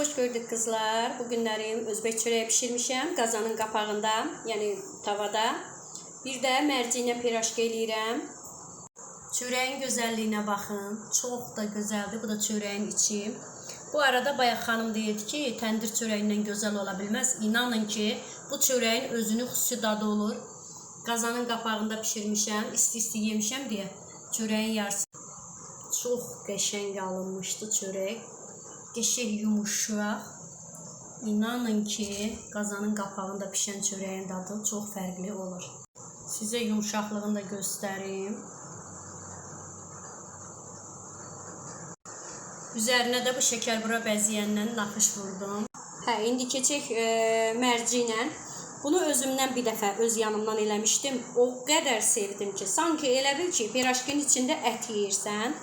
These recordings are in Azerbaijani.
Hoş gördük kızlar. Bugünlerim Özbek çöreği pişirmişəm. Qazanın qapağında, yəni tavada. Bir də mərcinə pirajka eləyirəm. Çöreğin gözəlliyinə baxın. Çox da gözəldir. Bu da çöreğin içi. Bu arada bayaq xanım deyirdi ki, təndir çöreğindən gözəl ola bilməz. İnanın ki, bu çöreğin özünün xüsusi dadı olur. Qazanın qapağında pişirmişəm. İsti-isti yemişəm deyə çöreğin yarısı. Çox qəşəng alınmışdı çörək. Qəşəng yumuşaq. İnanın ki, qazanın qapağında pişən çöreğin dadı çox fərqli olur. Sizə yumuşaqlığını da göstərim. Üzərinə də bu şəkərbura bəzəyəndən naxış vurdum. İndi keçək mərci ilə. Bunu özümdən bir dəfə öz yanımdan eləmişdim. O qədər sevdim ki, sanki elə bil ki, pirajkanın içində ət yeyirsən.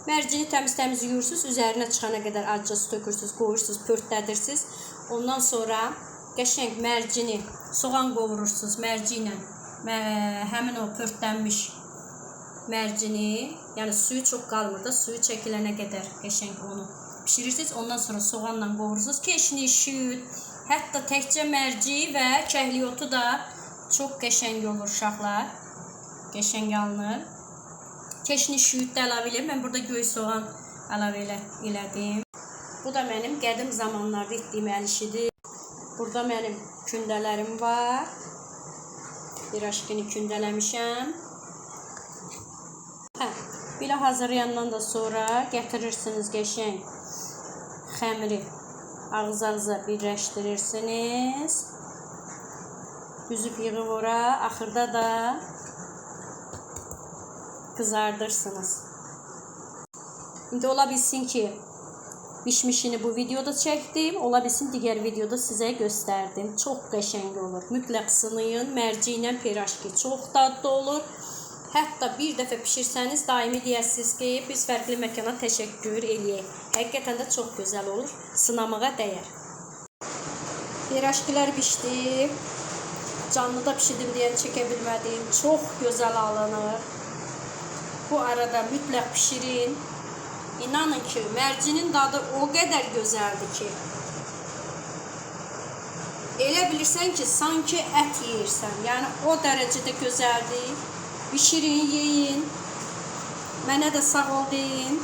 Mərcini təmiz-təmiz yuyursunuz, üzərinə çıxana qədər acı su tökürsünüz, qoyursunuz, pörtlədirsiniz. Ondan sonra qəşəng mərcini, soğan qovurursunuz mərci ilə. Həmin o pörtlənmiş mərcini, yəni suyu çox qalmır da, suyu çəkilənə qədər qəşəng onu pişirirsiniz. Ondan sonra soğanla qovurursunuz. Keşni, şüd, hətta təkcə mərci və kəhliyotu da çox qəşəng olur uşaqlar. Qəşəng alınır. Keşni şüyüd də əlavə edirəm. Mən burada göy soğan əlavə elədim. Bu da mənim qədim zamanlarda etdiyim əl işidir. Burada mənim kündələrim var. Pirajkini kündələmişəm. Belə hazırlayandan da sonra gətirirsiniz qəşəng xəmiri ağız-ağıza birləşdirirsiniz. Düzüb yığıb ora, axırda da kızardırsınız. İndi ola bilsin ki pişmişini bu videoda çəkdim, ola bilsin digər videoda sizə göstərdim. Çox qəşəng olur. Mütləq sınayın. Mərci ilə pirajki çox dadlı olur. Hətta bir dəfə pişirsəniz daimi deyəsiniz ki, biz fərqli məkana təşəkkür eləyək. Həqiqətən də çox gözəl olur. Sınamağa dəyər. Pirajkilər pişdi. Canlıda pişirdim deyən çəkə bilmədim. Çox gözəl alınır. Bu arada mütləq pişirin. İnanın ki, mərcinin dadı o qədər gözəldir ki, elə bilirsən ki, sanki ət yeyirsən. Yəni o dərəcədə gözəldir. Pişirin, yeyin. Mənə də sağ ol deyin.